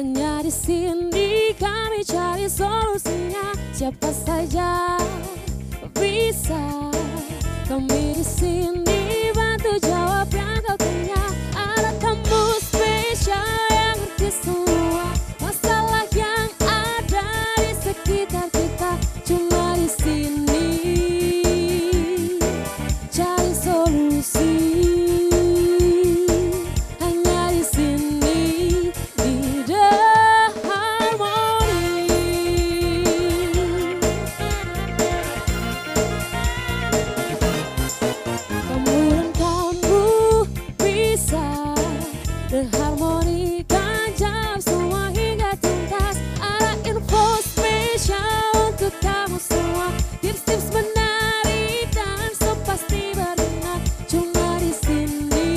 Hanya di sini kami cari solusinya. Siapa saja bisa. Kami di sini bantu jawab yang kau tanya. Ada kamu spesial yang ngerti semua masalah yang ada di sekitar kita. Cuma di sini cari solusi. Hanya di sini di The Harmony. Kamu dan kamu bisa. The Harmony kan jawab semua hingga tuntas. Ada info spesial untuk kamu semua. Tips-tips menarik dan so pasti berguna. Cuma di sini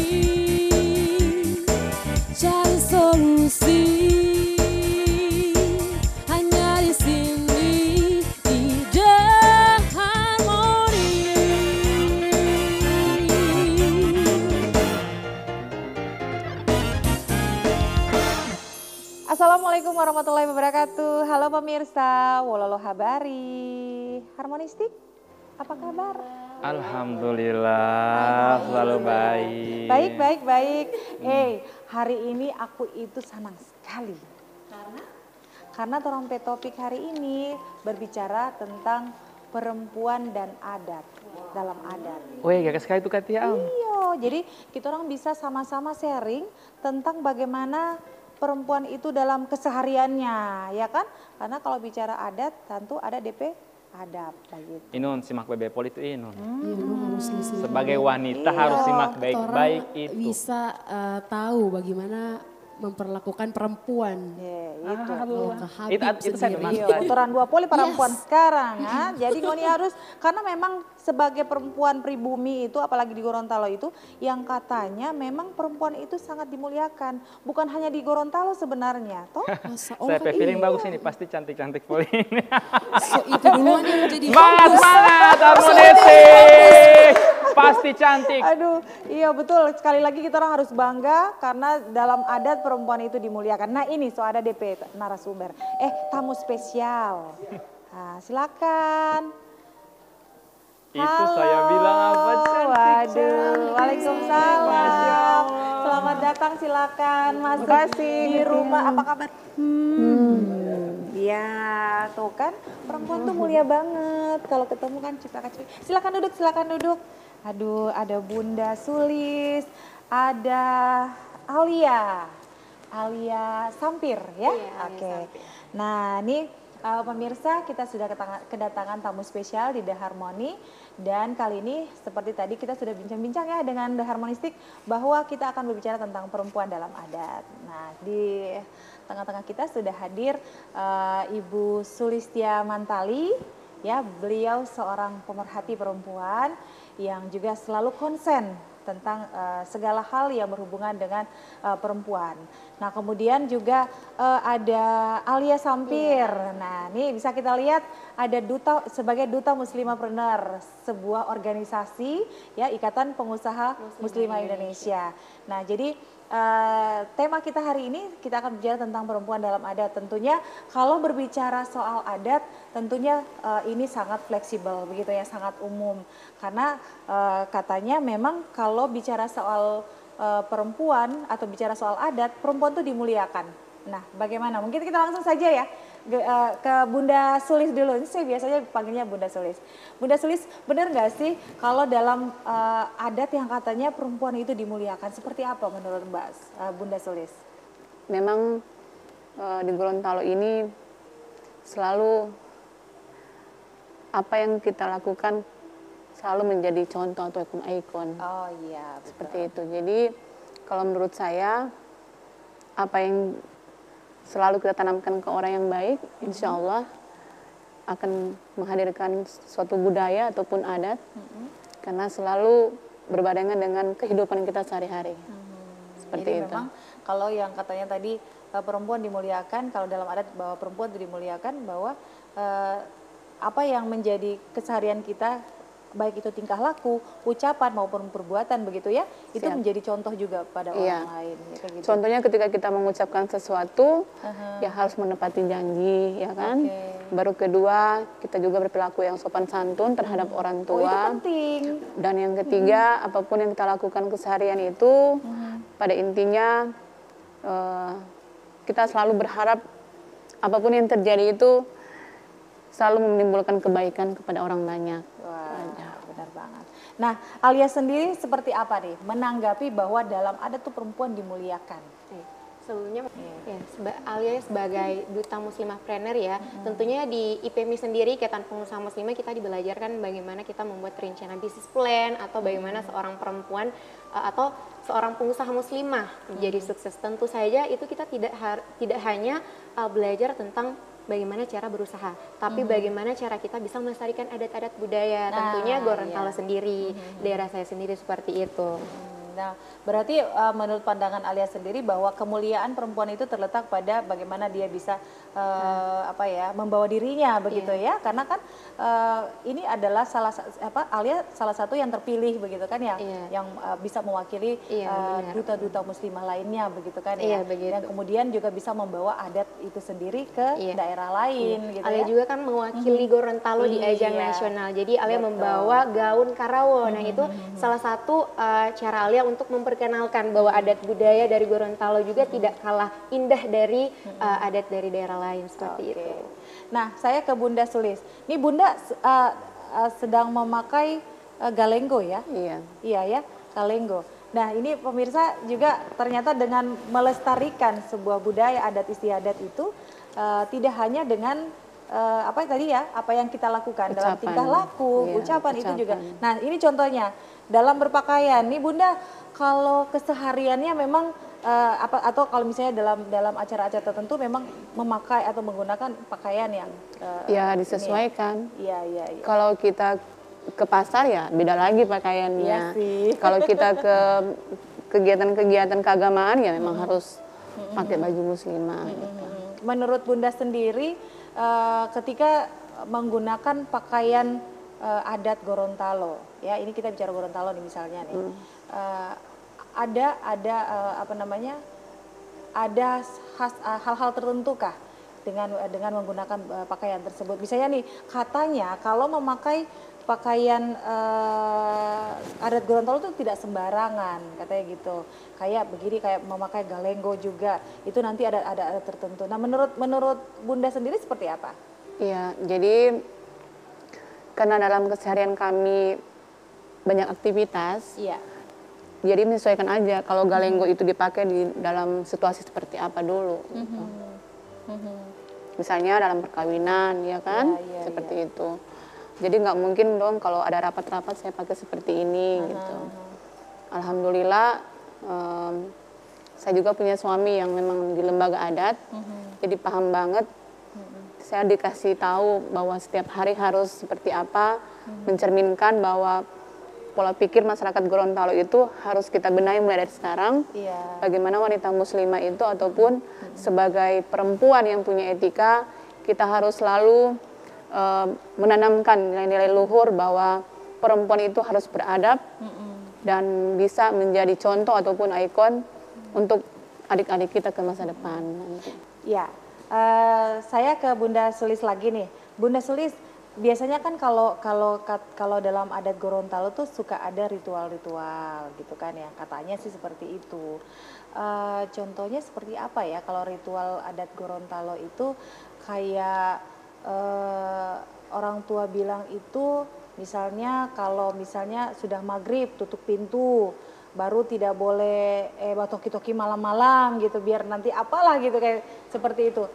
cari solusi. Hanya di sini di The Harmony. Assalamualaikum warahmatullahi wabarakatuh. Halo pemirsa, wololo habari. Harmonistik, apa kabar? Alhamdulillah, selalu baik. Baik. Hari ini aku itu senang sekali. Karena topik hari ini berbicara tentang perempuan dan adat, dalam adat. Weh, gak sekali itu Katia. Iya, jadi kita orang bisa sama-sama sharing tentang bagaimana perempuan itu dalam kesehariannya, ya kan? Karena kalau bicara adat, tentu ada DP adat, begitu. Inun, simak BB-Pol itu Inun. Iya, lu harus listening. Sebagai wanita Iya. harus simak baik-baik Orang itu. bisa tahu bagaimana memperlakukan perempuan. Itu. Kalau ke Habib Itu saya sendiri. memang Iya, kotoran dua poli perempuan Yes. sekarang. Ha? Jadi Ngoni harus, karena memang sebagai perempuan pribumi itu, apalagi di Gorontalo itu, yang katanya memang perempuan itu sangat dimuliakan. Bukan hanya di Gorontalo sebenarnya, toh? Masa Saya orang feeling iya. bagus ini, pasti cantik-cantik Pol ini. So, itu duluan yang jadi Semangat, fokus. semangat, harmonistik. Pasti cantik. Aduh, iya betul. Sekali lagi kita orang harus bangga karena dalam adat perempuan itu dimuliakan. Nah ini so ada DP narasumber. Tamu spesial. Nah, silakan. Itu saya bilang apa cantik. Waduh, waalaikumsalam. Selamat datang, silakan masuk di rumah. Apa kabar? Ya, tuh kan perempuan tuh mulia banget. Kalau ketemu kan cipta-cipta. Silakan duduk. Aduh, ada Bunda Sulis, ada Alia Sampir ya. Iya, Alia Oke. Sampir. Nah, ini pemirsa kita sudah kedatangan tamu spesial di The Harmony dan kali ini seperti tadi kita sudah bincang-bincang ya dengan The Harmonistik bahwa kita akan berbicara tentang perempuan dalam adat. Nah, di tengah-tengah kita sudah hadir Ibu Sulistia Mantali. Ya, beliau seorang pemerhati perempuan yang juga selalu konsen tentang segala hal yang berhubungan dengan perempuan. Nah, kemudian juga ada Alia Sampir. Nah, ini bisa kita lihat ada sebagai duta Muslimapreneur, sebuah organisasi ya Ikatan Pengusaha Muslimah Indonesia. Nah, jadi tema kita hari ini kita akan bicara tentang perempuan dalam adat. Tentunya kalau berbicara soal adat, tentunya ini sangat fleksibel begitu ya, sangat umum. Karena katanya memang kalau bicara soal perempuan atau bicara soal adat, perempuan tuh dimuliakan. Nah, bagaimana? Mungkin kita langsung saja ya ke Bunda Sulis dulu. Ini saya biasanya panggilnya Bunda Sulis. Bunda Sulis, benar nggak sih kalau dalam adat yang katanya perempuan itu dimuliakan? Seperti apa menurut Bunda Sulis? Memang di Gorontalo ini selalu apa yang kita lakukan selalu menjadi contoh atau ikon. Oh iya, betul. Seperti itu. Jadi kalau menurut saya apa yang selalu kita tanamkan ke orang yang baik, insya Allah akan menghadirkan suatu budaya ataupun adat, karena selalu berbarengan dengan kehidupan kita sehari-hari. Seperti Jadi itu. memang kalau yang katanya tadi perempuan dimuliakan, kalau dalam adat bahwa perempuan itu dimuliakan, bahwa apa yang menjadi keseharian kita baik itu tingkah laku, ucapan maupun perbuatan begitu ya, itu Siap. menjadi contoh juga pada Iya. orang lain. Ya, kayak gitu. Contohnya ketika kita mengucapkan sesuatu, ya harus menepati janji, ya kan? Oke. Baru kedua, kita juga berperilaku yang sopan santun terhadap orang Oh itu tua. penting. Dan yang ketiga, apapun yang kita lakukan keseharian itu, pada intinya kita selalu berharap apapun yang terjadi itu selalu menimbulkan kebaikan kepada orang banyak. Wah, benar banget. Nah, Alia sendiri seperti apa nih menanggapi bahwa dalam adat tuh perempuan dimuliakan? Sebelumnya ya, Alia sebagai duta muslimah trainer ya, tentunya di IPMI sendiri Ikatan Pengusaha Muslimah kita dibelajarkan bagaimana kita membuat rencana bisnis plan atau bagaimana seorang perempuan atau seorang pengusaha muslimah menjadi sukses. Tentu saja itu kita tidak hanya belajar tentang bagaimana cara berusaha, tapi bagaimana cara kita bisa melestarikan adat-adat budaya, tentunya Gorontalo sendiri, daerah saya sendiri seperti itu. Nah, berarti menurut pandangan Alia sendiri bahwa kemuliaan perempuan itu terletak pada bagaimana dia bisa membawa dirinya begitu ya, karena kan ini adalah Alia salah satu yang terpilih begitu kan yang bisa mewakili duta-duta muslimah lainnya begitu kan ya, dan kemudian juga bisa membawa adat itu sendiri ke daerah lain gitu Alia ya. juga kan mewakili Gorontalo di ajang nasional, jadi Alia membawa gaun Karawo, nah itu salah satu cara Alia untuk memperkenalkan bahwa adat budaya dari Gorontalo juga tidak kalah indah dari adat dari daerah lain seperti itu. Nah, saya ke Bunda Sulis. Ini Bunda sedang memakai galenggo ya? Iya. Iya ya, galenggo. Nah, ini pemirsa juga ternyata dengan melestarikan sebuah budaya adat istiadat itu tidak hanya dengan apa yang kita lakukan dalam tingkah laku, ucapan itu juga. Nah, ini contohnya dalam berpakaian. Nih Bunda, kalau kesehariannya memang atau kalau misalnya dalam acara-acara tertentu memang memakai atau menggunakan pakaian yang Ya disesuaikan. Iya. Kalau kita ke pasar ya beda lagi pakaiannya. Iya sih. Kalau kita ke kegiatan-kegiatan keagamaan ya memang harus pakai baju muslimah. Gitu. Menurut Bunda sendiri ketika menggunakan pakaian adat Gorontalo, ya ini kita bicara Gorontalo nih misalnya nih, ada hal-hal tertentu kah dengan menggunakan pakaian tersebut? Misalnya nih katanya kalau memakai pakaian adat Gorontalo itu tidak sembarangan katanya gitu, kayak begini, kayak memakai galenggo juga itu nanti ada tertentu. Nah menurut Bunda sendiri seperti apa? Iya, jadi karena dalam keseharian kami banyak aktivitas, jadi menyesuaikan aja kalau galenggo itu dipakai di dalam situasi seperti apa dulu. Gitu. Misalnya dalam perkawinan, ya kan, seperti itu. Jadi nggak mungkin dong kalau ada rapat-rapat saya pakai seperti ini gitu. Alhamdulillah saya juga punya suami yang memang di lembaga adat, jadi paham banget. Saya dikasih tahu bahwa setiap hari harus seperti apa, mencerminkan bahwa pola pikir masyarakat Gorontalo itu harus kita benahi mulai dari sekarang. Bagaimana wanita muslimah itu ataupun sebagai perempuan yang punya etika, kita harus selalu menanamkan nilai-nilai luhur bahwa perempuan itu harus beradab dan bisa menjadi contoh ataupun ikon untuk adik-adik kita ke masa depan nanti. Ya, saya ke Bunda Sulis lagi nih. Bunda Sulis, biasanya kan kalau dalam adat Gorontalo tuh suka ada ritual-ritual gitu kan ya, katanya sih seperti itu. Contohnya seperti apa ya kalau ritual adat Gorontalo itu kayak orang tua bilang itu misalnya kalau misalnya sudah maghrib tutup pintu, baru tidak boleh toki-toki malam-malam gitu biar nanti apalah gitu kayak seperti itu.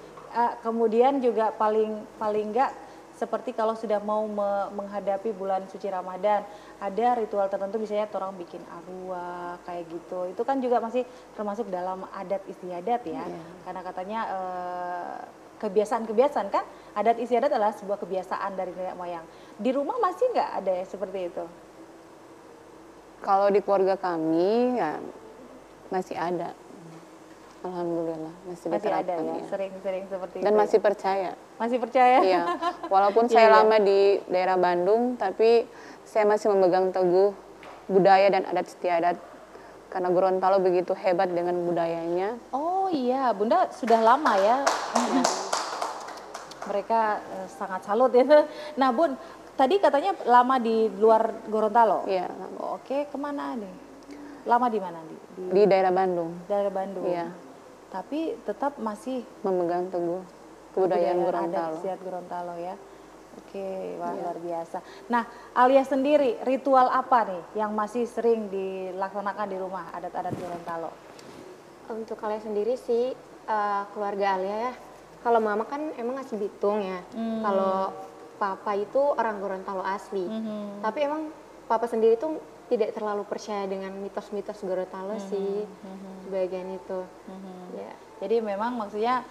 Kemudian juga paling enggak seperti kalau sudah mau menghadapi bulan suci Ramadan, ada ritual tertentu misalnya orang bikin arwah kayak gitu. Itu kan juga masih termasuk dalam adat istiadat ya. Karena katanya kebiasaan-kebiasaan kan, adat istiadat adalah sebuah kebiasaan dari nenek moyang. Di rumah masih nggak ada ya seperti itu? Kalau di keluarga kami ya masih ada. Alhamdulillah masih Masih ada diterapkan ya, ya. sering-sering seperti Dan itu. masih percaya. Masih percaya? Iya, walaupun Iya, saya iya. lama di daerah Bandung, tapi saya masih memegang teguh budaya dan adat istiadat karena Gorontalo begitu hebat dengan budayanya. Oh iya, Bunda sudah lama ya. Mereka sangat salut ya. Nah Bun, tadi katanya lama di luar Gorontalo. Iya, Oke, kemana nih? Lama di mana? di daerah Bandung. daerah Bandung. Iya, Tapi tetap masih memegang teguh kebudayaan Gorontalo. adat istiadat Gorontalo ya. Oke, wah luar biasa. Nah, Alia sendiri ritual apa nih yang masih sering dilaksanakan di rumah adat-adat Gorontalo? Untuk kalian sendiri sih keluarga Alia ya. Kalau mama kan emang asli Bitung ya. Kalau papa itu orang Gorontalo asli. Tapi emang papa sendiri tuh tidak terlalu percaya dengan mitos-mitos Gorontalo sih. Bagian itu. Ya. Jadi memang maksudnya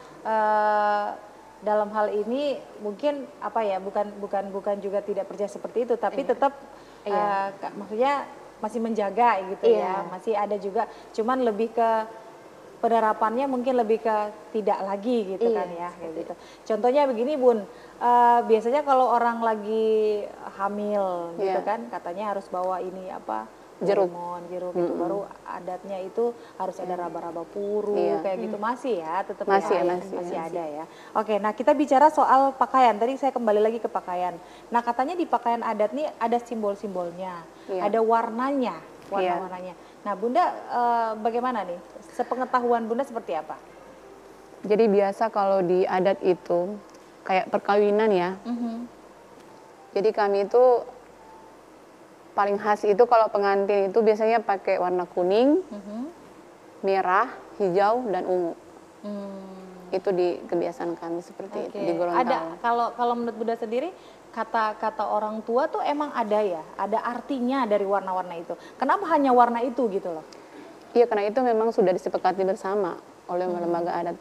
dalam hal ini mungkin apa ya, bukan juga tidak percaya seperti itu, tapi tetap maksudnya masih menjaga gitu ya. Masih ada juga, cuman lebih ke penerapannya mungkin lebih ke tidak lagi gitu kan ya, kayak gitu. Contohnya begini Bun, biasanya kalau orang lagi hamil gitu kan, katanya harus bawa ini apa, Jeruk. lemon, jeruk itu baru adatnya itu harus ada raba-raba puru kayak gitu, masih ya, tetap Masih, ya, masih. ada ya. Oke, nah kita bicara soal pakaian. Tadi saya kembali lagi ke pakaian. Nah katanya di pakaian adat nih ada simbol-simbolnya, ada warnanya, warna-warnanya. Nah Bunda bagaimana nih? Sepengetahuan Bunda seperti apa? Jadi biasa kalau di adat itu kayak perkawinan ya. Jadi kami itu paling khas itu kalau pengantin itu biasanya pakai warna kuning, merah, hijau, dan ungu. Itu di kebiasaan kami seperti itu di Gorontalo. Ada kalau menurut Bunda sendiri kata orang tua tuh emang ada ya, ada artinya dari warna-warna itu. Kenapa hanya warna itu gitu loh? Iya, karena itu memang sudah disepakati bersama oleh lembaga adat.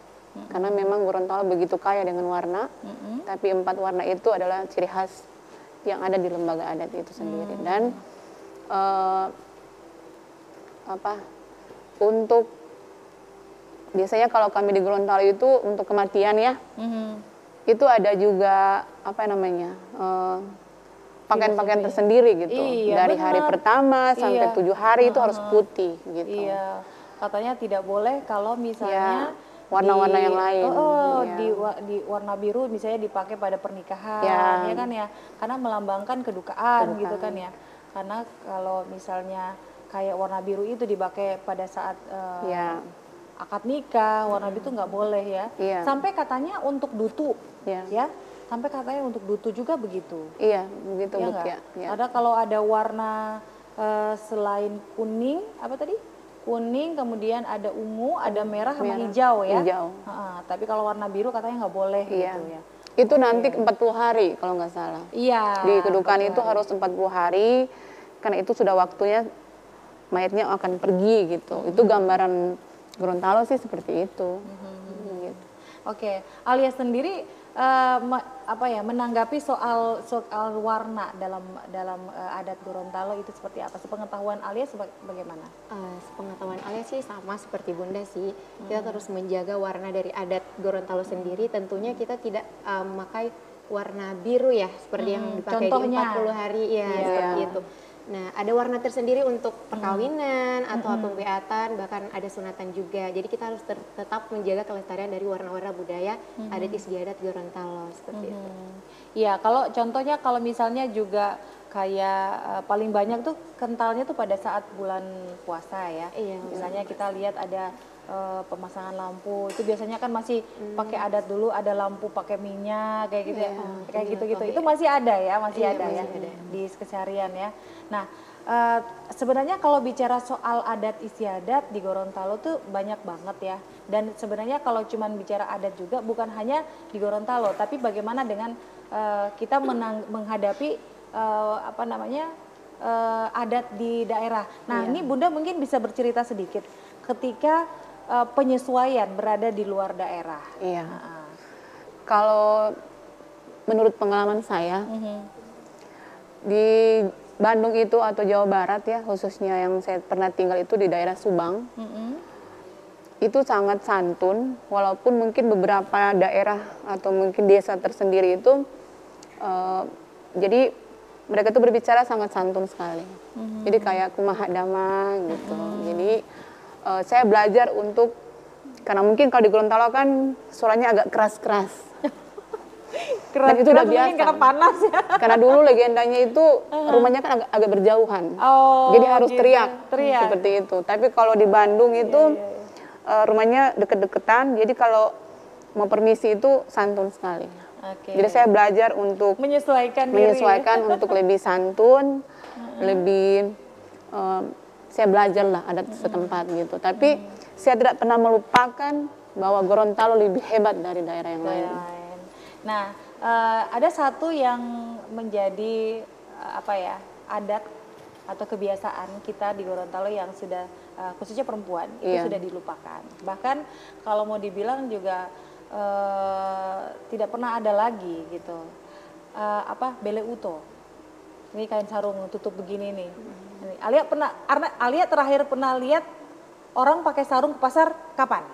Karena memang Gorontalo begitu kaya dengan warna, tapi 4 warna itu adalah ciri khas yang ada di lembaga adat itu sendiri. Dan untuk biasanya kalau kami di Gorontalo itu untuk kematian ya, itu ada juga apa namanya pakaian-pakaian tersendiri gitu. Iya, dari hari pertama sampai 7 hari itu harus putih gitu. Iya, katanya tidak boleh kalau misalnya warna-warna yang lain. Di warna biru misalnya dipakai pada pernikahan, ya kan ya, karena melambangkan kedukaan gitu kan ya. Karena kalau misalnya kayak warna biru itu dipakai pada saat akad nikah, warna biru itu nggak boleh ya. Sampai katanya untuk dutu, ya. Sampai katanya untuk dutu juga begitu. Iya, begitu Ya Bu. nggak? Ya. Ada kalau ada warna selain kuning, apa tadi? Kuning, kemudian ada ungu, ada merah sama hijau ya. Hijau. Tapi kalau warna biru katanya nggak boleh gitu ya. Itu nanti 40 hari kalau nggak salah. Iya. Di kedukaan itu harus 40 hari, karena itu sudah waktunya mayatnya akan pergi gitu. Itu gambaran Gorontalo sih seperti itu. Gitu. Oke, Alia sendiri menanggapi soal warna dalam adat Gorontalo itu seperti apa? Sepengetahuan Alia bagaimana? Sepengetahuan Alia sih sama seperti Bunda sih. Kita terus menjaga warna dari adat Gorontalo sendiri. Tentunya kita tidak memakai warna biru ya, seperti yang dipakai contohnya. di 40 hari ya, seperti itu. Nah, ada warna tersendiri untuk perkawinan atau pembeatan, bahkan ada sunatan juga. Jadi kita harus tetap menjaga kelestarian dari warna-warna budaya adat istiadat Gorontalo seperti itu. Iya, kalau contohnya kalau misalnya juga kayak paling banyak tuh kentalnya tuh pada saat bulan puasa ya. Iya, misalnya kita lihat ada pemasangan lampu, itu biasanya kan masih pakai adat dulu, ada lampu pakai minyak kayak gitu ya. Kayak gitu-gitu. Itu masih ada ya, masih ada di keseharian ya. Nah, sebenarnya kalau bicara soal adat istiadat di Gorontalo tuh banyak banget ya. Dan sebenarnya kalau cuman bicara adat juga bukan hanya di Gorontalo, tapi bagaimana dengan kita menghadapi adat di daerah. Nah, ini Bunda mungkin bisa bercerita sedikit ketika penyesuaian berada di luar daerah. Iya. Kalau menurut pengalaman saya di Bandung itu atau Jawa Barat ya, khususnya yang saya pernah tinggal itu di daerah Subang. itu sangat santun, walaupun mungkin beberapa daerah atau mungkin desa tersendiri itu jadi mereka tuh berbicara sangat santun sekali. Jadi kayak kumaha dama gitu. Jadi saya belajar untuk, karena mungkin kalau di Gorontalo kan suaranya agak keras-keras. Dan itu udah biasa. Karena panas ya. Karena dulu legendanya itu rumahnya kan agak berjauhan. Jadi harus gitu. teriak Teriak. seperti itu. Tapi kalau di Bandung itu rumahnya deket-deketan. Jadi kalau mau permisi itu santun sekali. Oke. Jadi saya belajar untuk Menyesuaikan diri. untuk lebih santun, lebih saya belajar lah adat setempat gitu. Tapi saya tidak pernah melupakan bahwa Gorontalo lebih hebat dari daerah yang lain. Nah, ada satu yang menjadi adat atau kebiasaan kita di Gorontalo yang sudah khususnya perempuan itu sudah dilupakan. Bahkan kalau mau dibilang juga tidak pernah ada lagi gitu. Bele uto. Ini kain sarung tutup begini nih. Alia terakhir pernah lihat orang pakai sarung ke pasar kapan?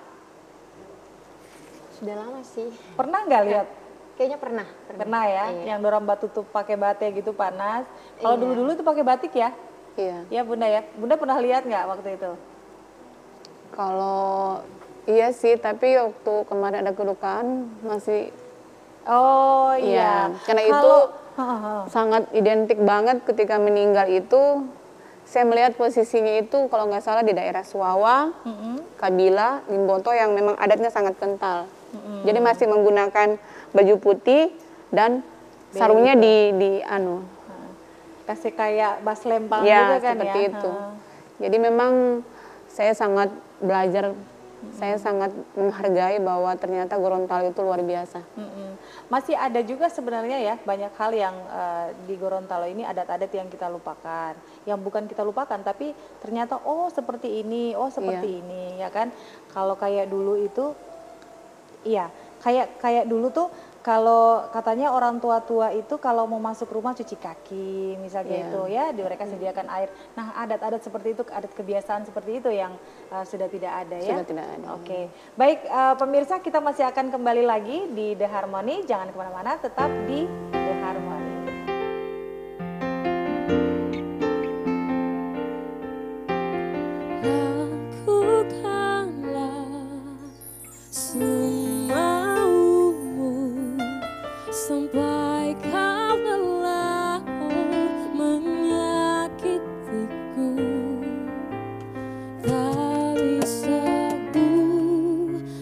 Sudah lama sih. Pernah nggak lihat? Kayaknya pernah. Pernah ya, Iya. yang dorang batu tutup pakai batik gitu panas. Kalau dulu-dulu itu pakai batik ya? Iya. Ya Bunda ya. Bunda pernah lihat nggak waktu itu? Kalau iya sih, tapi waktu kemarin ada kedukaan masih. Oh iya. Karena itu sangat identik banget ketika meninggal itu. Saya melihat posisinya itu kalau nggak salah di daerah Suwawa, Kabila, Limboto yang memang adatnya sangat kental. Jadi masih menggunakan baju putih dan sarungnya kasih kayak bas lempang ya, juga kan seperti ya. itu. Jadi memang saya sangat belajar, saya sangat menghargai bahwa ternyata Gorontalo itu luar biasa. Masih ada juga sebenarnya ya banyak hal yang di Gorontalo ini adat-adat yang kita lupakan, yang bukan kita lupakan tapi ternyata seperti ini, seperti ini ya kan. Kalau kayak dulu itu kayak dulu tuh kalau katanya orang tua-tua itu kalau mau masuk rumah cuci kaki misalnya itu ya, mereka sediakan air. Nah, adat-adat seperti itu, adat kebiasaan seperti itu yang sudah tidak ada ya. Sudah tidak ada. Oke. Baik, pemirsa, kita masih akan kembali lagi di The Harmony. Jangan kemana-mana, tetap di The Harmony. Lakukanlah semaumu sampai kau telah menyakitiku. Tak bisa ku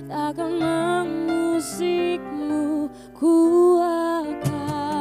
takkan mengusikmu, ku akan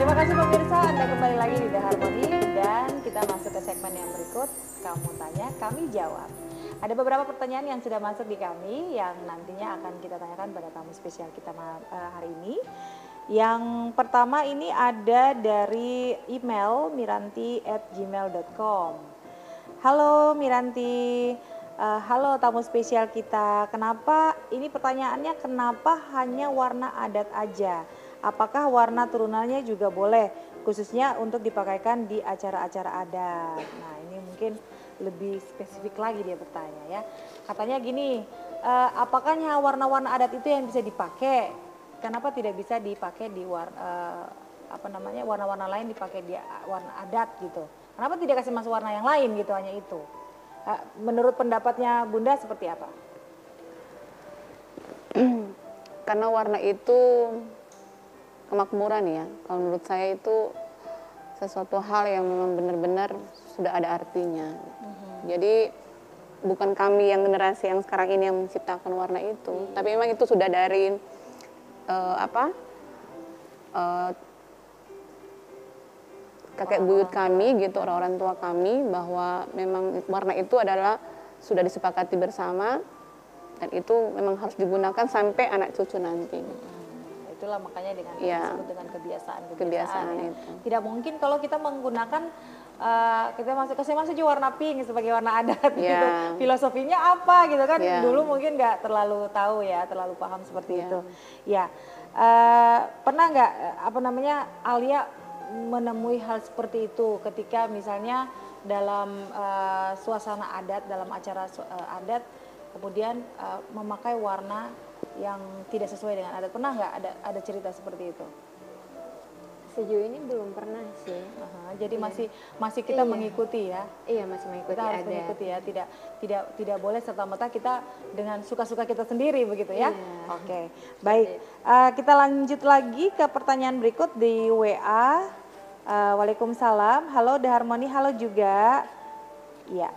Terima kasih pemirsa, Anda kembali lagi di The Harmony dan kita masuk ke segmen yang berikut. Kamu tanya, kami jawab. Ada beberapa pertanyaan yang sudah masuk di kami yang nantinya akan kita tanyakan pada tamu spesial kita hari ini. Yang pertama ini ada dari email miranti@gmail.com. Halo Miranti, halo tamu spesial kita. Kenapa, ini pertanyaannya, kenapa hanya warna adat aja? Apakah warna turunannya juga boleh, khususnya untuk dipakaikan di acara-acara adat? Nah ini mungkin lebih spesifik lagi dia bertanya ya. Katanya gini, apakah hanya warna-warna adat itu yang bisa dipakai? Kenapa tidak bisa dipakai di warna-warna lain dipakai di warna adat gitu? Kenapa tidak kasih masuk warna yang lain gitu, hanya itu? Menurut pendapatnya Bunda seperti apa? Karena warna itu kemakmuran ya. Kalau menurut saya itu sesuatu hal yang memang benar-benar sudah ada artinya. Jadi bukan kami yang generasi yang sekarang ini yang menciptakan warna itu, tapi memang itu sudah dari kakek buyut kami gitu, orang-orang tua kami, bahwa memang warna itu adalah sudah disepakati bersama dan itu memang harus digunakan sampai anak cucu nanti. Itulah makanya dengan disebut dengan kebiasaan ya. Itu. Tidak mungkin kalau kita menggunakan kita kasih aja warna pink sebagai warna adat gitu. Filosofinya apa gitu kan? Dulu mungkin nggak terlalu tahu ya, terlalu paham seperti itu. Ya, pernah nggak Alia menemui hal seperti itu ketika misalnya dalam suasana adat, dalam acara adat, kemudian memakai warna yang tidak sesuai dengan adat? Pernah nggak ada cerita seperti itu? Sejauh ini belum pernah sih. Jadi masih kita mengikuti ya. Iya, masih mengikuti kita harus adat. mengikuti ya. Tidak boleh serta-merta kita dengan suka-suka kita sendiri begitu ya. Oke. Baik. Kita lanjut lagi ke pertanyaan berikut di WA. Waalaikumsalam. Halo The Harmony, halo juga. Iya.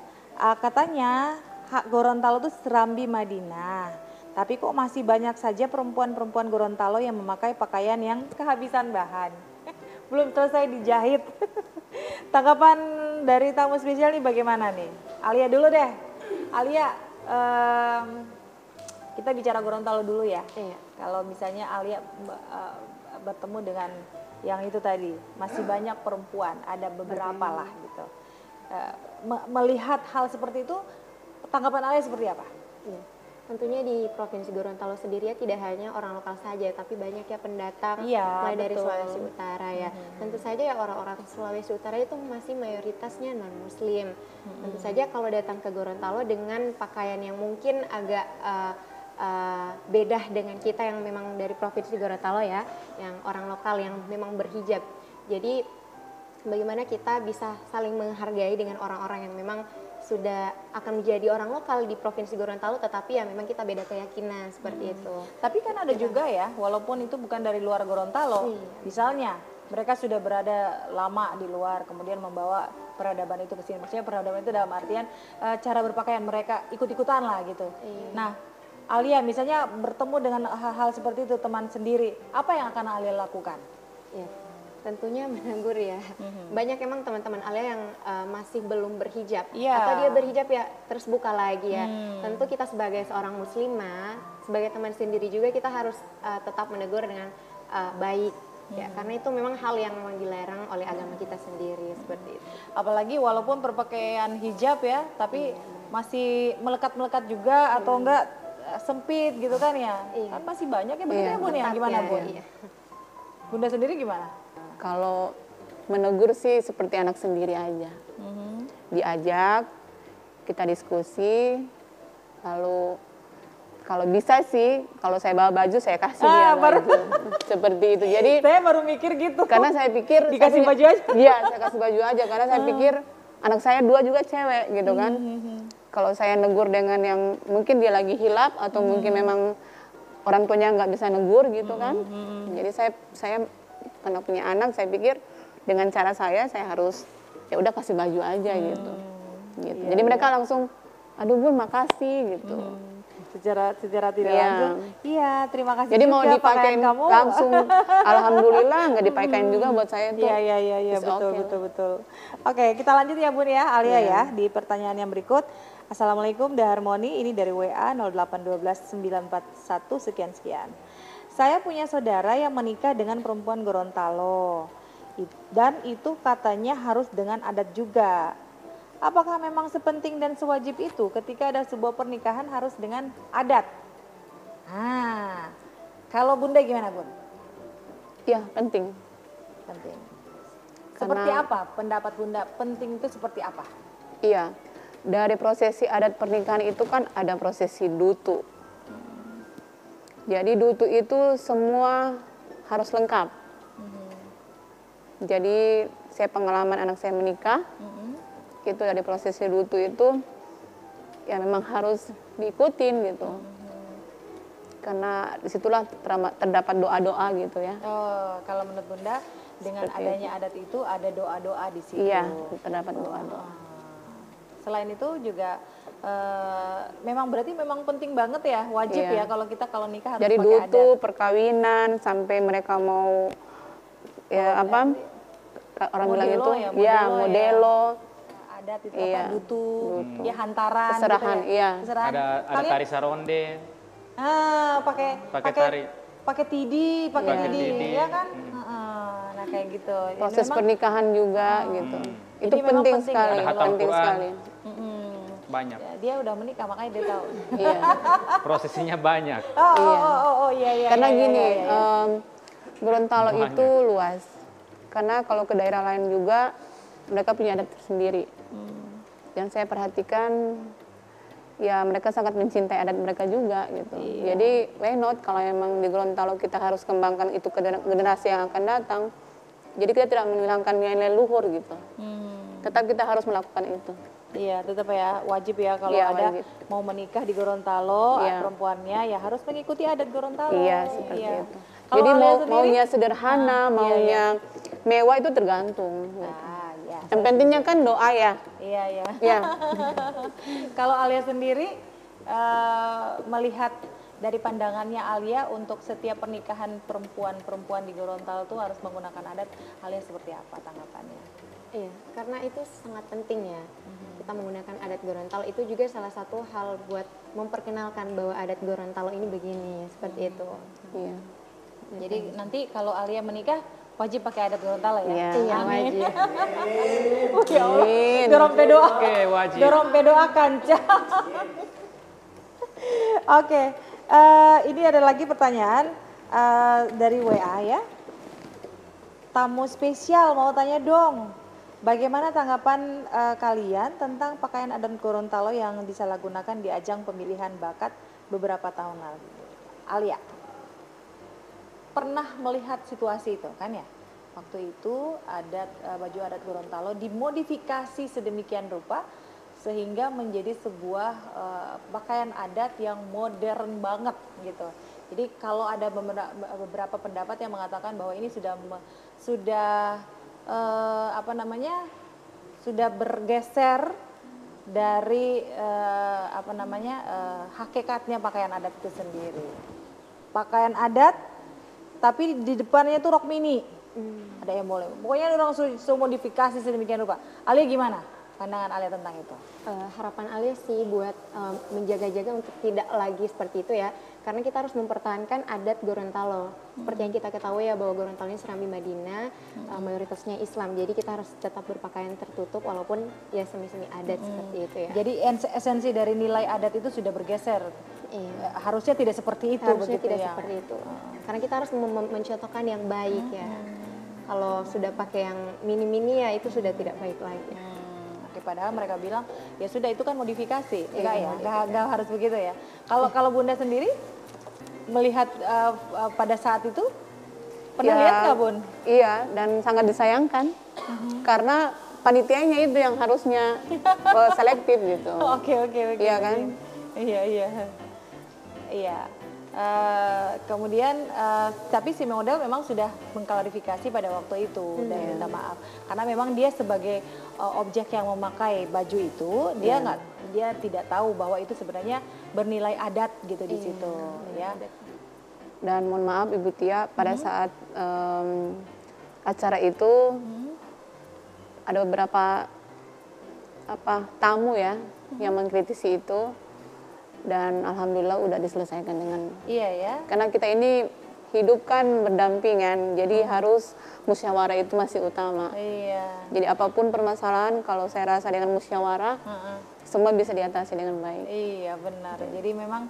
Katanya Gorontalo itu Serambi Madinah. Tapi kok masih banyak saja perempuan-perempuan Gorontalo yang memakai pakaian yang kehabisan bahan. Belum selesai dijahit. Tanggapan dari tamu spesial nih bagaimana nih? Alia dulu deh. Alia, kita bicara Gorontalo dulu ya. Kalau misalnya Alia bertemu dengan yang itu tadi, masih banyak perempuan, ada beberapa lah gitu. Melihat hal seperti itu, tanggapan Alia seperti apa? Tentunya di Provinsi Gorontalo sendiri ya tidak hanya orang lokal saja, tapi banyak ya pendatang mulai dari Sulawesi Utara ya. Tentu saja ya orang-orang Sulawesi Utara itu masih mayoritasnya non-muslim. Tentu saja kalau datang ke Gorontalo dengan pakaian yang mungkin agak beda dengan kita yang memang dari Provinsi Gorontalo ya, yang orang lokal yang memang berhijab. Jadi bagaimana kita bisa saling menghargai dengan orang-orang yang memang sudah akan menjadi orang lokal di Provinsi Gorontalo, tetapi ya memang kita beda keyakinan seperti itu. Tapi kan ada juga ya, walaupun itu bukan dari luar Gorontalo, misalnya mereka sudah berada lama di luar, kemudian membawa peradaban itu ke sini. Maksudnya peradaban itu dalam artian cara berpakaian mereka ikut-ikutan lah gitu. Nah, Alia misalnya bertemu dengan hal-hal seperti itu, teman sendiri, apa yang akan Alia lakukan? Tentunya menegur ya. Banyak emang teman-teman Alia yang masih belum berhijab atau dia berhijab ya terus buka lagi ya. Tentu kita sebagai seorang muslimah, sebagai teman sendiri juga kita harus tetap menegur dengan baik ya, karena itu memang hal yang memang dilarang oleh agama kita sendiri seperti itu. Apalagi walaupun berpakaian hijab ya, tapi masih melekat-melekat juga atau enggak sempit gitu kan ya. Kan masih banyak ya begitu ya Bun ya. Gimana Bun? Bunda sendiri gimana? Kalau menegur sih seperti anak sendiri aja. Diajak, kita diskusi, lalu kalau bisa sih, kalau saya bawa baju saya kasih dia baju. Seperti itu. Jadi saya baru mikir gitu. Karena saya pikir dikasih baju aja. Iya, saya kasih baju aja karena saya pikir anak saya 2 juga cewek gitu kan. Kalau saya negur dengan yang mungkin dia lagi hilap atau mungkin memang orang tuanya nggak bisa negur gitu kan. Jadi saya karena punya anak, saya pikir dengan cara saya harus ya udah kasih baju aja gitu. Jadi mereka langsung, aduh Bun makasih gitu. secara tidak Iya. langsung. Iya, terima kasih Jadi juga mau dipakai pakaian kamu. langsung, alhamdulillah nggak dipakai juga buat saya tuh. Iya, It's betul, okay betul, betul. Oke, kita lanjut ya Bun ya, Alia ya, di pertanyaan yang berikut. Assalamualaikum, The Harmony, ini dari WA 0812941 sekian-sekian. Saya punya saudara yang menikah dengan perempuan Gorontalo. Dan itu katanya harus dengan adat juga. Apakah memang sepenting dan sewajib itu ketika ada sebuah pernikahan harus dengan adat? Nah, kalau Bunda gimana Bun? Iya, penting. Penting. Seperti Karena- apa pendapat Bunda? Penting itu seperti apa? Iya, dari prosesi adat pernikahan itu kan ada prosesi dutu. Jadi dutu itu semua harus lengkap. Jadi saya pengalaman anak saya menikah, itu dari prosesi dutu itu ya memang harus diikutin gitu. Karena disitulah terdapat doa-doa gitu ya. Oh, kalau menurut Bunda dengan Seperti adanya adat itu ada doa-doa di situ. Iya, terdapat doa-doa. Selain itu juga memang berarti memang penting banget ya, wajib Iya. ya kalau nikah harus Dari pakai dutu, adat. perkawinan sampai mereka mau ya orang bilang Modelo itu ya, ya modelo modelo. Adat itu Iya, apa dutu, dutu. ya hantaran Keserahan, gitu ya. iya. Keserahan. Ada Kalian tari saronde. pakai tari. pakai tidi, pakai Pakai tidi, tidi. ya kan? Heeh. Nah, kayak gitu. Jadi Proses memang- pernikahan juga gitu. Itu Jadi memang penting penting sekali, ya. Ada khatam penting Quran. sekali. Banyak. Ya, dia udah menikah makanya dia tahu. Iya. Prosesinya banyak. Iya. Karena iya, gini, iya, iya. Gorontalo Banyak. itu luas. Karena kalau ke daerah lain juga mereka punya adat tersendiri. Yang saya perhatikan ya mereka sangat mencintai adat mereka juga gitu. Jadi why not kalau emang di Gorontalo kita harus kembangkan itu ke generasi yang akan datang. Jadi kita tidak menghilangkan nilai luhur gitu. Tetap kita harus melakukan itu. Iya, tetap ya wajib ya kalau Iya, ada wajib. mau menikah di Gorontalo, Iya. perempuannya ya harus mengikuti adat Gorontalo. Iya, seperti Iya. itu. Kalau Jadi Alia sendiri? maunya sederhana, maunya mewah itu tergantung. Ah, ya. Yang pentingnya kan doa ya. Iya. Ya. Kalau Alia sendiri melihat dari pandangannya Alia untuk setiap pernikahan perempuan di Gorontalo tuh harus menggunakan adat, Alia seperti apa tanggapannya? Iya, karena itu sangat penting ya. Kita menggunakan adat Gorontalo itu juga salah satu hal buat memperkenalkan bahwa adat Gorontalo ini begini, seperti itu. Iya. Jadi nanti kalau Alia menikah wajib pakai adat Gorontalo ya? Iya. Iya, wajib. Ya Allah, Amin. dorong doa. Oke, wajib. Dorong doa kanca. Oke, ini ada lagi pertanyaan dari WA ya. Tamu spesial mau tanya dong, bagaimana tanggapan kalian tentang pakaian adat Gorontalo yang disalahgunakan di ajang pemilihan bakat beberapa tahun lalu? Alia, pernah melihat situasi itu kan ya? Waktu itu baju adat Gorontalo dimodifikasi sedemikian rupa sehingga menjadi sebuah pakaian adat yang modern banget gitu. Jadi kalau ada beberapa pendapat yang mengatakan bahwa ini sudah bergeser dari hakikatnya pakaian adat itu sendiri. Pakaian adat tapi di depannya itu rok mini. Ada yang boleh. Pokoknya orang modifikasi sedemikian rupa. Alia gimana pandangan Alia tentang itu? Harapan Alia sih buat menjaga-jaga untuk tidak lagi seperti itu ya. Karena kita harus mempertahankan adat Gorontalo. Seperti yang kita ketahui ya bahwa Gorontalo ini Serambi Madinah, mayoritasnya Islam. Jadi kita harus tetap berpakaian tertutup walaupun ya semi-semi adat seperti itu ya. Jadi esensi dari nilai adat itu sudah bergeser. Iya. Harusnya tidak seperti itu Harusnya begitu tidak ya. seperti itu. Karena kita harus mencontohkan yang baik ya. Kalau sudah pakai yang mini-mini ya itu sudah tidak baik lagi. Oke, padahal mereka bilang ya sudah itu kan modifikasi, enggak ya, enggak harus begitu ya. Kalau Bunda sendiri melihat pada saat itu pernah Ya, lihat nggak Bun? Iya, dan sangat disayangkan. Karena panitianya itu yang harusnya selektif gitu. Oke. Iya kan? Iya. Kemudian tapi si model memang sudah mengklarifikasi pada waktu itu dan minta maaf karena memang dia sebagai objek yang memakai baju itu dia dia tidak tahu bahwa itu sebenarnya bernilai adat gitu di situ ya. Dan mohon maaf Ibu Tia, pada saat acara itu ada beberapa tamu ya yang mengkritisi itu, dan alhamdulillah udah diselesaikan dengan. Iya ya. Karena kita ini hidup kan berdampingan, jadi harus musyawarah itu masih utama. Iya. Jadi apapun permasalahan, kalau saya rasa dengan musyawarah, semua bisa diatasi dengan baik. Iya benar. Jadi memang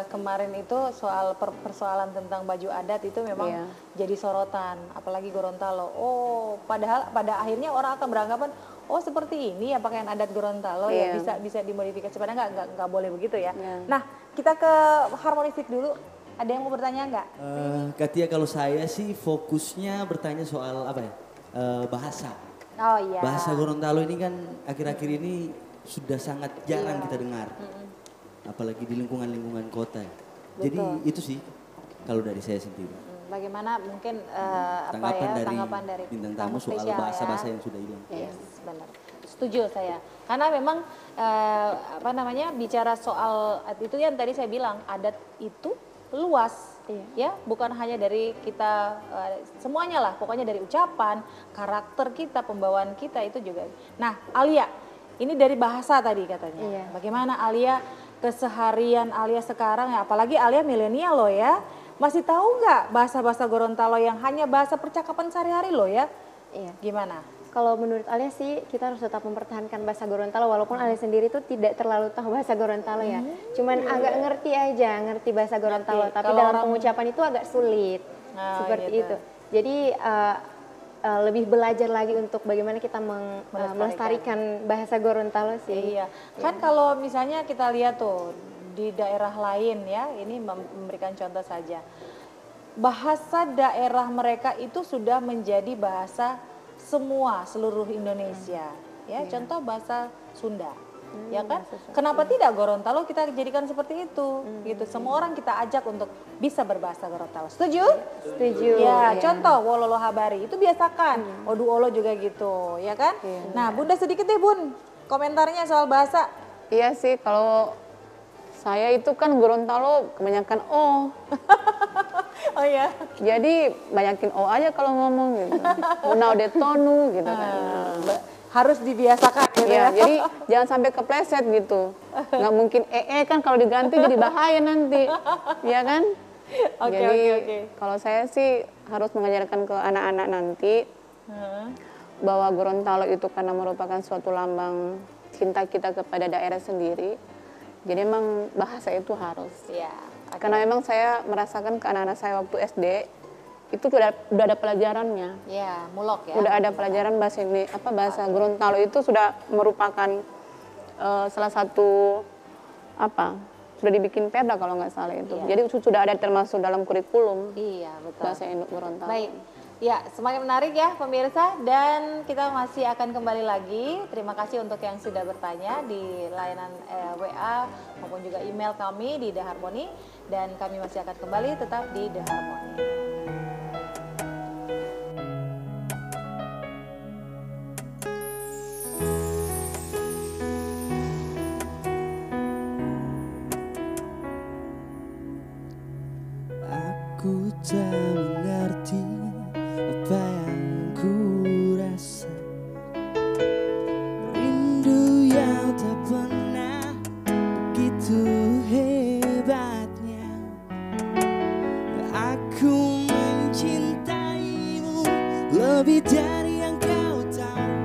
kemarin itu soal persoalan tentang baju adat itu memang jadi sorotan, apalagi Gorontalo. Oh, padahal pada akhirnya orang akan beranggapan, oh seperti ini ya pakaian adat Gorontalo ya bisa dimodifikasi. Padahal nggak boleh begitu ya. Nah kita ke harmonistik dulu. Ada yang mau bertanya nggak? Kak Tia, kalau saya sih fokusnya bertanya soal apa ya? Bahasa. Oh iya. Bahasa Gorontalo ini kan akhir-akhir ini sudah sangat jarang kita dengar. Apalagi di lingkungan-lingkungan kota. Jadi itu sih kalau dari saya sendiri. Bagaimana mungkin tanggapan dari bintang tamu soal bahasa-bahasa yang sudah hilang. Yes, benar. Setuju saya. Karena memang bicara soal itu yang tadi saya bilang, adat itu luas. Ya, bukan hanya dari kita semuanya lah, pokoknya dari ucapan, karakter kita, pembawaan kita itu juga. Nah, Alia, ini dari bahasa tadi katanya. Bagaimana Alia keseharian Alia sekarang ya, apalagi Alia milenial loh ya, masih tahu nggak bahasa-bahasa Gorontalo yang hanya bahasa percakapan sehari-hari loh ya? Iya. Gimana? Kalau menurut Alia sih kita harus tetap mempertahankan bahasa Gorontalo, walaupun Alia sendiri tuh tidak terlalu tahu bahasa Gorontalo ya. Cuman agak ngerti bahasa Gorontalo, tapi dalam pengucapan itu agak sulit. Seperti itu. Jadi lebih belajar lagi untuk bagaimana kita melestarikan bahasa Gorontalo sih. Iya. Kan kalau misalnya kita lihat tuh di daerah lain ya, ini memberikan contoh saja. Bahasa daerah mereka itu sudah menjadi bahasa seluruh Indonesia. Ya, contoh bahasa Sunda. Ya kan? Kenapa tidak Gorontalo kita jadikan seperti itu? Gitu. Semua orang kita ajak untuk bisa berbahasa Gorontalo. Setuju? Setuju. Ya, contoh Wololo Habari itu biasakan. Odu Olo juga gitu, ya kan? Nah, Bunda sedikit deh Bun, komentarnya soal bahasa. Iya sih, kalau saya itu kan Gorontalo kebanyakan O. Oh ya. Jadi banyakin O aja kalau ngomong gitu. Unau de tonu gitu kan. Harus dibiasakan gitu ya. Jadi jangan sampai kepleset gitu. Nggak mungkin kan kalau diganti jadi bahaya nanti. Iya kan? Jadi kalau saya sih harus mengajarkan ke anak-anak nanti bahwa Gorontalo itu karena merupakan suatu lambang cinta kita kepada daerah sendiri. Jadi emang bahasa itu harus. Iya. Karena memang saya merasakan ke anak-anak saya waktu SD itu udah ada pelajarannya. Ya, mulok ya. Udah ada pelajaran bahasa Gorontalo itu sudah merupakan salah satu sudah dibikin perda kalau nggak salah itu. Jadi sudah ada termasuk dalam kurikulum. Iya, betul. Bahasa Gorontalo. Baik. Ya, semakin menarik ya pemirsa, dan kita masih akan kembali lagi. Terima kasih untuk yang sudah bertanya di layanan WA maupun juga email kami di The Harmony, dan kami masih akan kembali tetap di The Harmony. Aku tak mengerti apa yang ku rasa, rindu yang tak pernah begitu hebatnya. Aku mencintaimu lebih dari yang kau tahu,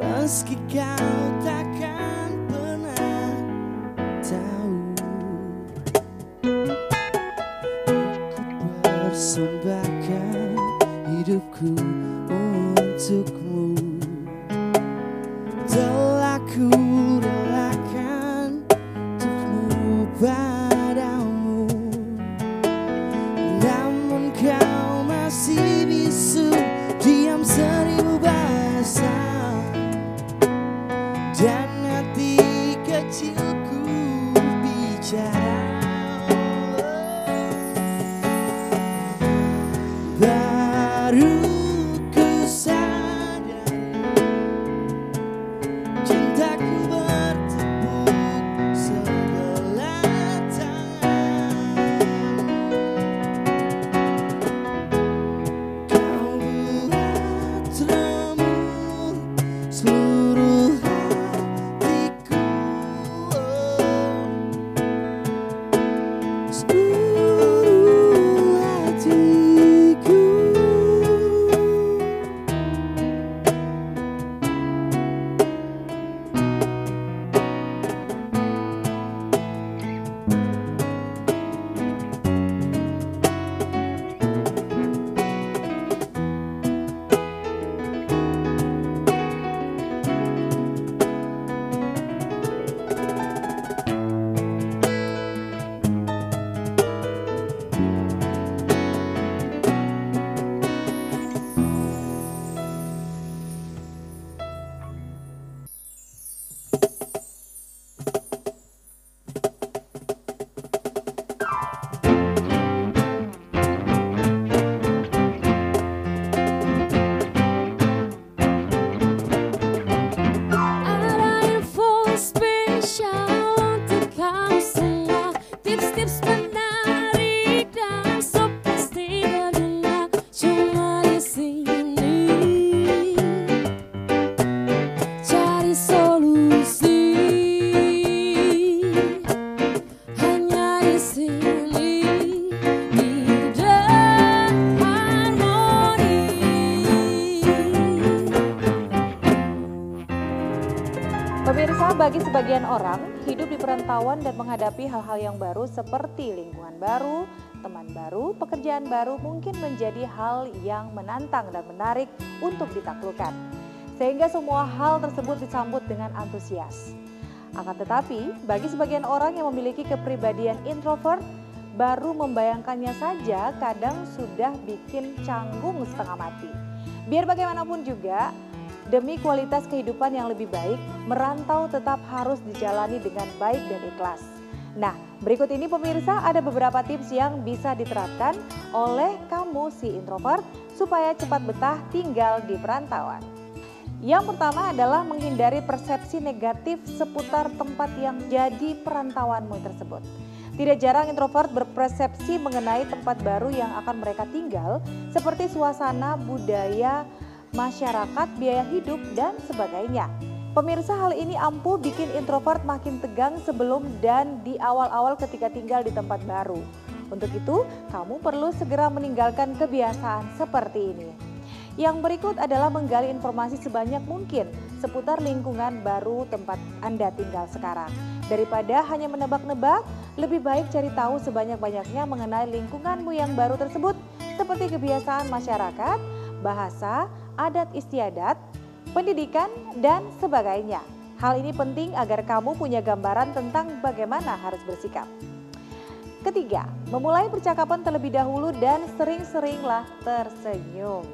meski kau takkan pernah tahu. Persembahkan hidupku untukmu, telah ku relakan untukmu padamu. Namun kau masih bisu, diam 1000 bahasa, dan hati kecilku bicara. Baru ku sadari cinta bagi sebagian orang, hidup di perantauan dan menghadapi hal-hal yang baru seperti lingkungan baru, teman baru, pekerjaan baru mungkin menjadi hal yang menantang dan menarik untuk ditaklukkan. Sehingga semua hal tersebut disambut dengan antusias. Akan tetapi, bagi sebagian orang yang memiliki kepribadian introvert, baru membayangkannya saja kadang sudah bikin canggung setengah mati. Biar bagaimanapun juga, demi kualitas kehidupan yang lebih baik, merantau tetap harus dijalani dengan baik dan ikhlas. Nah, berikut ini pemirsa ada beberapa tips yang bisa diterapkan oleh kamu si introvert supaya cepat betah tinggal di perantauan. Yang pertama adalah menghindari persepsi negatif seputar tempat yang jadi perantauanmu tersebut. Tidak jarang introvert berpersepsi mengenai tempat baru yang akan mereka tinggal seperti suasana, budaya, masyarakat, biaya hidup, dan sebagainya. Pemirsa, hal ini ampuh bikin introvert makin tegang sebelum dan di awal-awal ketika tinggal di tempat baru. Untuk itu, kamu perlu segera meninggalkan kebiasaan seperti ini. Yang berikut adalah menggali informasi sebanyak mungkin seputar lingkungan baru tempat Anda tinggal sekarang. Daripada hanya menebak-nebak, lebih baik cari tahu sebanyak-banyaknya mengenai lingkunganmu yang baru tersebut seperti kebiasaan masyarakat, bahasa, adat istiadat, pendidikan, dan sebagainya. Hal ini penting agar kamu punya gambaran tentang bagaimana harus bersikap. Ketiga, memulai percakapan terlebih dahulu dan sering-seringlah tersenyum.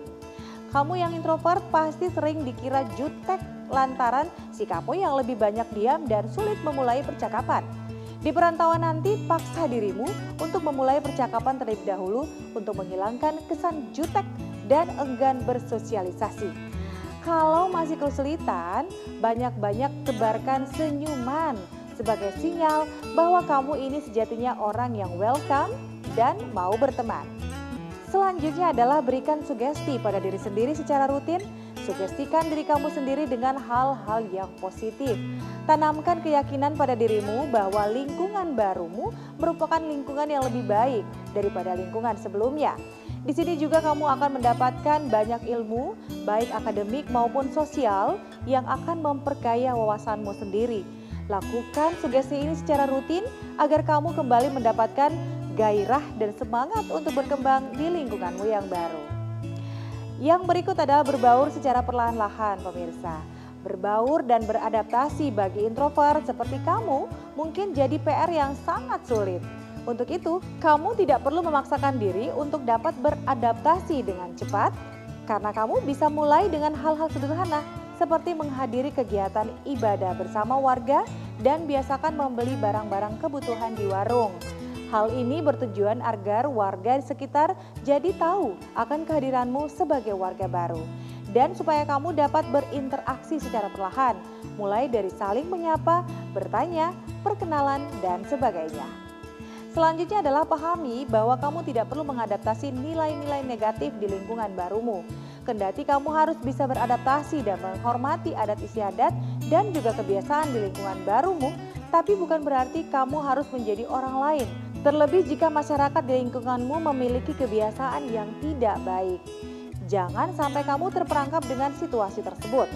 Kamu yang introvert pasti sering dikira jutek lantaran sikapmu yang lebih banyak diam dan sulit memulai percakapan. Di perantauan nanti paksa dirimu untuk memulai percakapan terlebih dahulu untuk menghilangkan kesan jutek dan enggan bersosialisasi. Kalau masih kesulitan, banyak-banyak tebarkan senyuman sebagai sinyal bahwa kamu ini sejatinya orang yang welcome dan mau berteman. Selanjutnya adalah berikan sugesti pada diri sendiri secara rutin. Sugestikan diri kamu sendiri dengan hal-hal yang positif. Tanamkan keyakinan pada dirimu bahwa lingkungan barumu merupakan lingkungan yang lebih baik daripada lingkungan sebelumnya. Di sini juga kamu akan mendapatkan banyak ilmu, baik akademik maupun sosial, yang akan memperkaya wawasanmu sendiri. Lakukan sugesti ini secara rutin agar kamu kembali mendapatkan gairah dan semangat untuk berkembang di lingkunganmu yang baru. Yang berikut adalah berbaur secara perlahan-lahan, pemirsa. Berbaur dan beradaptasi bagi introvert seperti kamu mungkin jadi PR yang sangat sulit. Untuk itu, kamu tidak perlu memaksakan diri untuk dapat beradaptasi dengan cepat, karena kamu bisa mulai dengan hal-hal sederhana seperti menghadiri kegiatan ibadah bersama warga dan biasakan membeli barang-barang kebutuhan di warung. Hal ini bertujuan agar warga di sekitar jadi tahu akan kehadiranmu sebagai warga baru. Dan supaya kamu dapat berinteraksi secara perlahan, mulai dari saling menyapa, bertanya, perkenalan, dan sebagainya. Selanjutnya adalah pahami bahwa kamu tidak perlu mengadaptasi nilai-nilai negatif di lingkungan barumu. Kendati kamu harus bisa beradaptasi dan menghormati adat istiadat dan juga kebiasaan di lingkungan barumu, tapi bukan berarti kamu harus menjadi orang lain. Terlebih jika masyarakat di lingkunganmu memiliki kebiasaan yang tidak baik. Jangan sampai kamu terperangkap dengan situasi tersebut.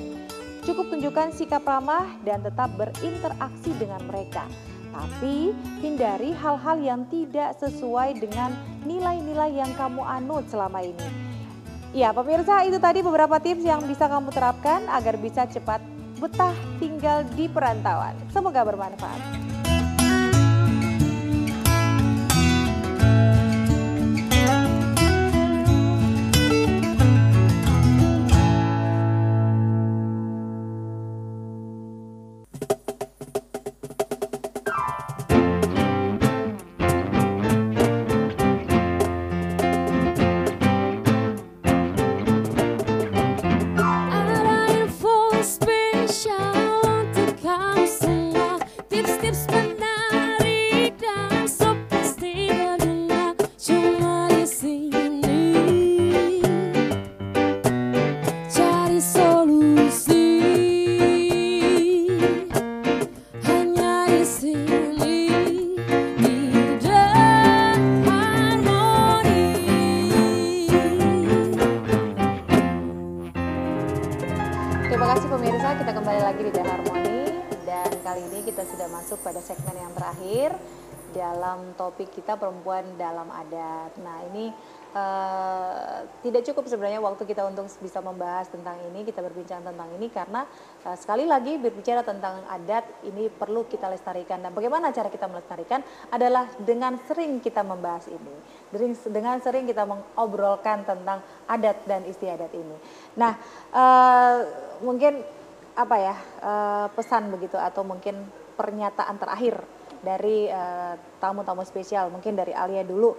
Cukup tunjukkan sikap ramah dan tetap berinteraksi dengan mereka. Tapi hindari hal-hal yang tidak sesuai dengan nilai-nilai yang kamu anut selama ini. Ya pemirsa, itu tadi beberapa tips yang bisa kamu terapkan agar bisa cepat betah tinggal di perantauan. Semoga bermanfaat. Terima kasih pemirsa, kita kembali lagi di The Harmony dan kali ini kita sudah masuk pada segmen yang terakhir dalam topik kita perempuan dalam adat. Nah ini tidak cukup sebenarnya waktu kita untuk bisa membahas tentang ini, kita berbincang tentang ini karena sekali lagi berbicara tentang adat ini perlu kita lestarikan. Dan bagaimana cara kita melestarikan adalah dengan sering kita membahas ini, dengan sering kita mengobrolkan tentang adat dan istiadat ini. Nah mungkin apa ya pesan begitu atau mungkin pernyataan terakhir dari tamu-tamu spesial, mungkin dari Alia dulu,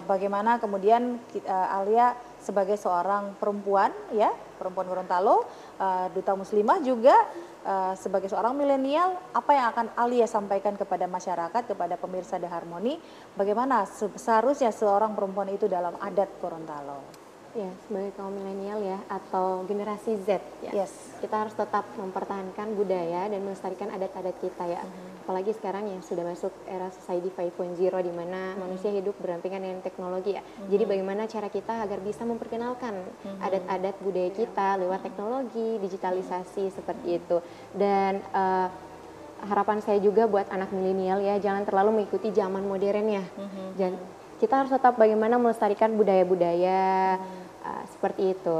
bagaimana kemudian Alia sebagai seorang perempuan ya, perempuan Gorontalo, duta muslimah juga sebagai seorang milenial, apa yang akan Alia sampaikan kepada masyarakat, kepada pemirsa The Harmony, bagaimana seharusnya seorang perempuan itu dalam adat Gorontalo? Ya, sebagai kaum milenial ya atau generasi Z ya, kita harus tetap mempertahankan budaya dan melestarikan adat-adat kita ya. Apalagi sekarang yang sudah masuk era society 5.0 di mana manusia hidup berdampingan dengan teknologi ya. Jadi bagaimana cara kita agar bisa memperkenalkan adat-adat budaya kita lewat teknologi, digitalisasi seperti itu. Dan harapan saya juga buat anak milenial ya, jangan terlalu mengikuti zaman modern ya. Kita harus tetap bagaimana melestarikan budaya-budaya seperti itu.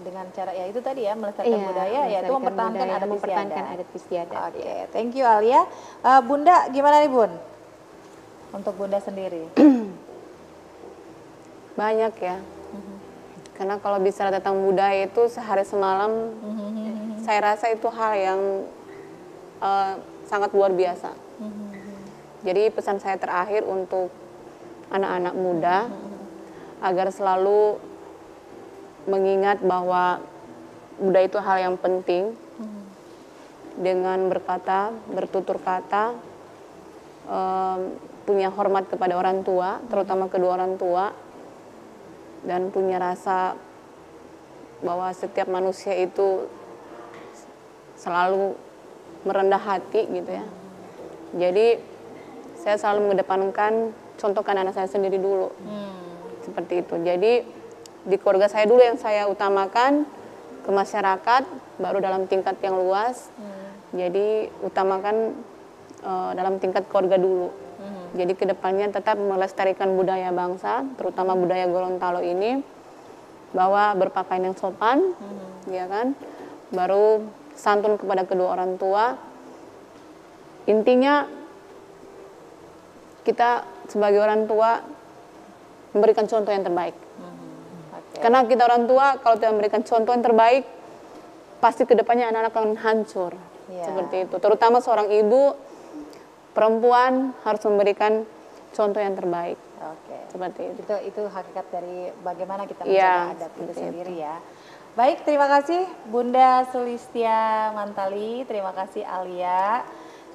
Dengan cara ya itu tadi ya, melestarikan budaya, yaitu mempertahankan adat istiadat. Oke, thank you Alia. Bunda gimana nih Bun? Untuk Bunda sendiri? Banyak ya. Karena kalau bicara tentang budaya itu sehari semalam, saya rasa itu hal yang sangat luar biasa. Jadi pesan saya terakhir untuk anak-anak muda agar selalu mengingat bahwa budaya itu hal yang penting, dengan berkata, bertutur kata, punya hormat kepada orang tua, terutama kedua orang tua, dan punya rasa bahwa setiap manusia itu selalu merendah hati gitu ya. Jadi saya selalu mengedepankan contohkan anak saya sendiri dulu. Seperti itu. Jadi di keluarga saya dulu yang saya utamakan, ke masyarakat baru dalam tingkat yang luas. Jadi utamakan dalam tingkat keluarga dulu. Jadi kedepannya tetap melestarikan budaya bangsa, terutama budaya Gorontalo ini, bahwa berpakaian yang sopan, ya kan, baru santun kepada kedua orang tua. Intinya kita sebagai orang tua memberikan contoh yang terbaik. Karena kita orang tua kalau tidak memberikan contoh yang terbaik, pasti kedepannya anak-anak akan hancur. Seperti itu. Terutama seorang ibu perempuan harus memberikan contoh yang terbaik. Seperti itu. Itu hakikat dari bagaimana kita menjaga adat itu sendiri ya. Baik, terima kasih Bunda Sulistia Mantali, terima kasih Alia.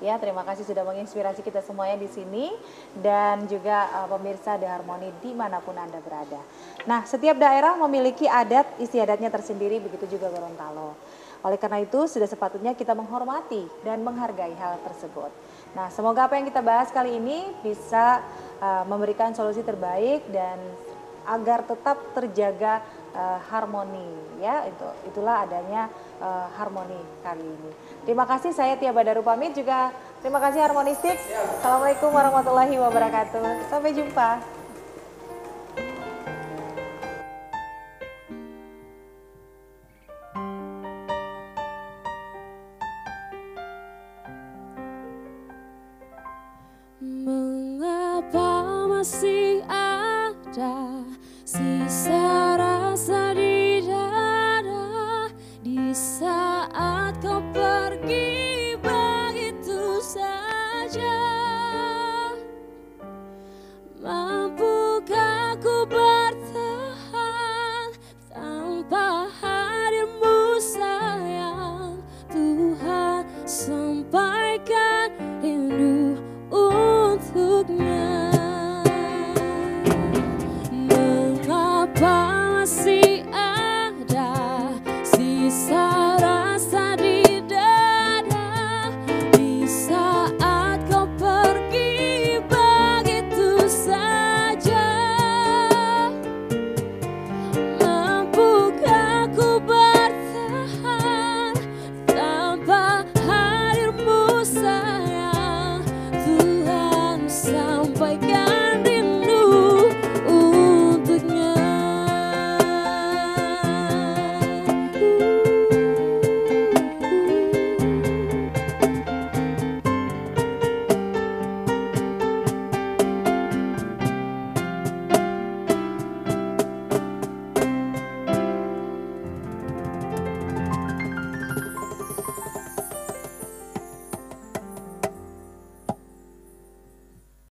Ya, terima kasih sudah menginspirasi kita semuanya di sini dan juga pemirsa The Harmony dimanapun Anda berada. Nah, setiap daerah memiliki adat istiadatnya tersendiri, begitu juga Gorontalo. Oleh karena itu, sudah sepatutnya kita menghormati dan menghargai hal tersebut. Nah, semoga apa yang kita bahas kali ini bisa memberikan solusi terbaik dan agar tetap terjaga harmoni ya, itulah adanya harmoni kali ini. Terima kasih, saya Tia Badaru pamit, juga terima kasih Harmonistik. Assalamualaikum warahmatullahi wabarakatuh. Sampai jumpa. Mengapa masih ada